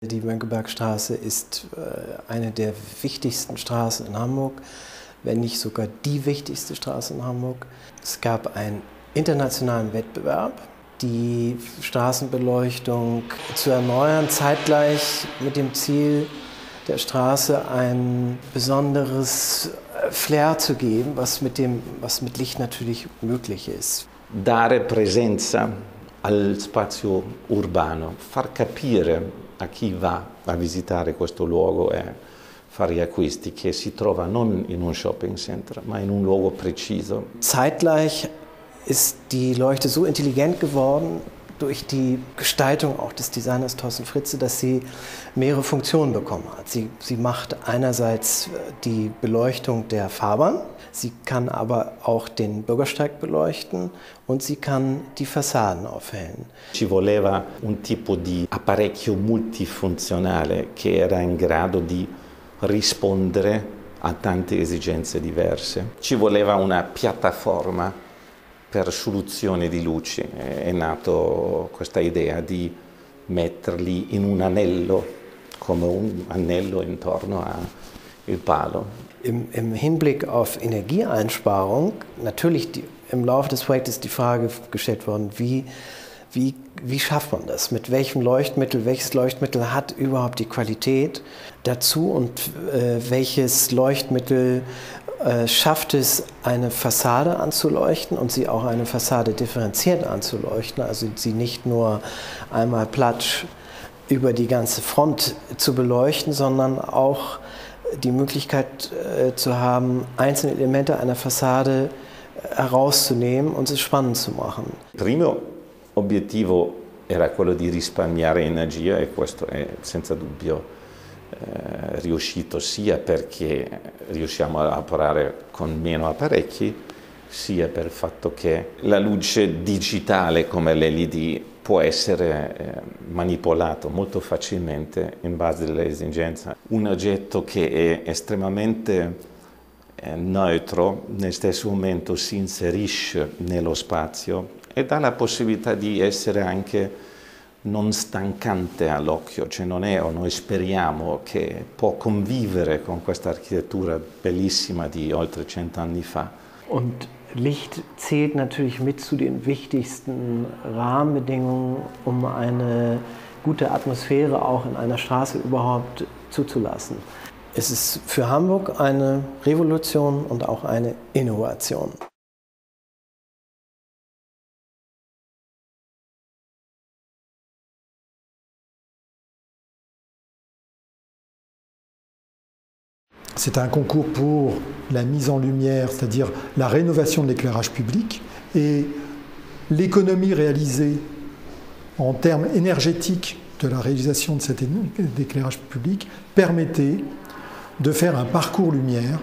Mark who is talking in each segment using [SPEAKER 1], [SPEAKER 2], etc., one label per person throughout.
[SPEAKER 1] Die Mönckebergstraße ist eine der wichtigsten Straßen in Hamburg, wenn nicht sogar die wichtigste Straße in Hamburg. Es gab einen internationalen Wettbewerb, die Straßenbeleuchtung zu erneuern, zeitgleich mit dem Ziel, der Straße ein besonderes Flair zu geben, was mit Licht natürlich möglich ist.
[SPEAKER 2] Dare presenza al spazio urbano, far capire a chi va a visitare questo luogo e fare gli acquisti che si trova non in un shopping center, ma in un luogo preciso.
[SPEAKER 1] Zeitgleich ist die Leuchte so intelligent geworden durch die Gestaltung auch des Designers Thorsten Fritze, dass sie mehrere Funktionen bekommen hat. Sie macht einerseits die Beleuchtung der Fahrbahn, sie kann aber auch den Bürgersteig beleuchten und sie kann die Fassaden aufhellen.
[SPEAKER 2] Ci voleva un tipo di apparecchio multifunzionale che era in grado di rispondere a tante esigenze diverse. Ci voleva una piattaforma per soluzioni di luci. È nato questa idea di metterli in un anello, come un anello intorno al palo.
[SPEAKER 1] Im Hinblick auf Energieeinsparung, natürlich im Laufe des Projektes die Frage gestellt worden, wie schafft man das? Mit welchem Leuchtmittel, welches Leuchtmittel hat überhaupt die Qualität dazu und welches Leuchtmittel schafft es, eine Fassade anzuleuchten und sie auch eine Fassade differenziert anzuleuchten, also sie nicht nur einmal platt über die ganze Front zu beleuchten, sondern auch die Möglichkeit zu haben, einzelne Elemente einer Fassade herauszunehmen und sie spannend zu machen.
[SPEAKER 2] Primo obiettivo era quello di risparmiare energia e questo è senza dubbio riuscito sia perché riusciamo a lavorare con meno apparecchi, sia per il fatto che la luce digitale come l'LED può essere manipolato molto facilmente in base alle esigenze. Un oggetto che è estremamente neutro, nel stesso momento si inserisce nello spazio e dà la possibilità di essere anche non stancante all'occhio, cioè non è, o noi speriamo che può convivere con questa architettura bellissima di oltre 100 anni fa.
[SPEAKER 1] Und Licht zählt natürlich mit zu den wichtigsten Rahmenbedingungen, um eine gute Atmosphäre auch in einer Straße überhaupt zuzulassen. Es ist für Hamburg eine Revolution und auch eine Innovation.
[SPEAKER 3] C'est un concours pour la mise en lumière, c'est-à-dire la rénovation de l'éclairage public, et l'économie réalisée en termes énergétiques de la réalisation de cet éclairage public permettait de faire un parcours lumière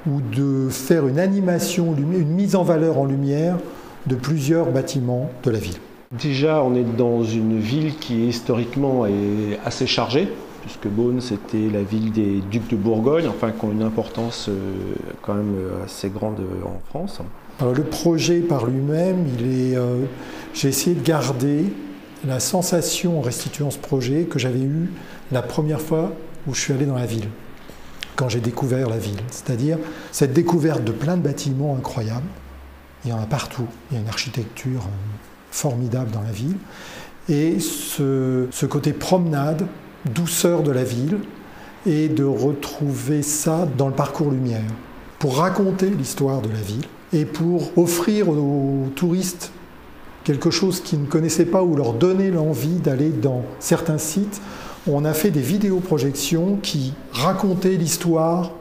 [SPEAKER 3] ou de faire une animation, une mise en valeur en lumière de plusieurs bâtiments de la ville.
[SPEAKER 4] Déjà, on est dans une ville qui historiquement est assez chargée, puisque Beaune c'était la ville des ducs de Bourgogne, enfin qui ont une importance quand même assez grande en France.
[SPEAKER 3] Alors, le projet par lui-même, j'ai essayé de garder la sensation en restituant ce projet que j'avais eue la première fois où je suis allé dans la ville, quand j'ai découvert la ville. C'est-à-dire cette découverte de plein de bâtiments incroyables. Il y en a partout, il y a une architecture formidable dans la ville. Et ce côté promenade, douceur de la ville, et de retrouver ça dans le parcours lumière, pour raconter l'histoire de la ville et pour offrir aux touristes quelque chose qu'ils ne connaissaient pas ou leur donner l'envie d'aller dans certains sites. On a fait des vidéoprojections qui racontaient l'histoire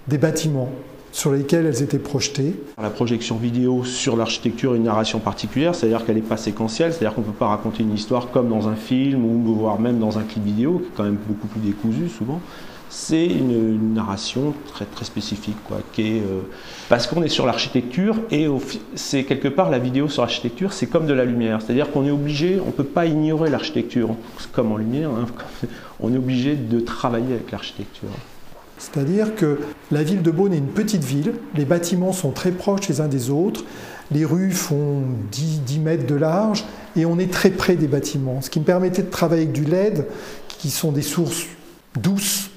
[SPEAKER 3] des bâtiments sur lesquels elles étaient projetées.
[SPEAKER 4] La projection vidéo sur l'architecture a une narration particulière, c'est-à-dire qu'elle n'est pas séquentielle, c'est-à-dire qu'on ne peut pas raconter une histoire comme dans un film ou voire même dans un clip vidéo, qui est quand même beaucoup plus décousu souvent. C'est une narration très, très spécifique, quoi, parce qu'on est sur l'architecture et c'est quelque part la vidéo sur l'architecture, c'est comme de la lumière, c'est-à-dire qu'on est obligé, on ne peut pas ignorer l'architecture, comme en lumière, hein, on est obligé de travailler avec l'architecture.
[SPEAKER 3] C'est-à-dire que la ville de Beaune est une petite ville, les bâtiments sont très proches les uns des autres, les rues font 10 mètres de large et on est très près des bâtiments, ce qui me permettait de travailler avec du LED qui sont des sources douces,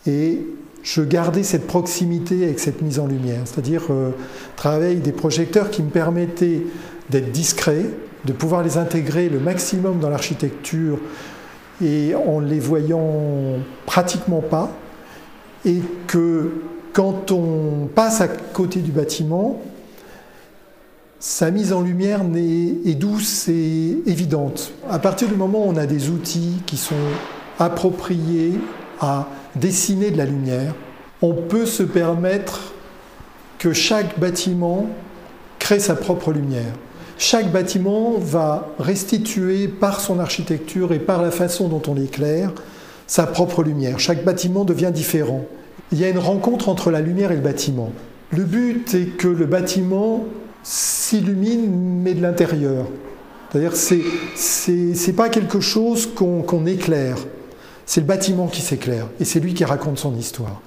[SPEAKER 3] et je gardais cette proximité avec cette mise en lumière, c'est-à-dire travailler avec des projecteurs qui me permettaient d'être discret, de pouvoir les intégrer le maximum dans l'architecture et en les voyant pratiquement pas, et que quand on passe à côté du bâtiment, sa mise en lumière est douce et évidente. À partir du moment où on a des outils qui sont appropriés à dessiner de la lumière, on peut se permettre que chaque bâtiment crée sa propre lumière. Chaque bâtiment va restituer par son architecture et par la façon dont on l'éclaire sa propre lumière. Chaque bâtiment devient différent. Il y a une rencontre entre la lumière et le bâtiment. Le but est que le bâtiment s'illumine, mais de l'intérieur. C'est-à-dire c'est pas quelque chose qu'on éclaire. C'est le bâtiment qui s'éclaire et c'est lui qui raconte son histoire.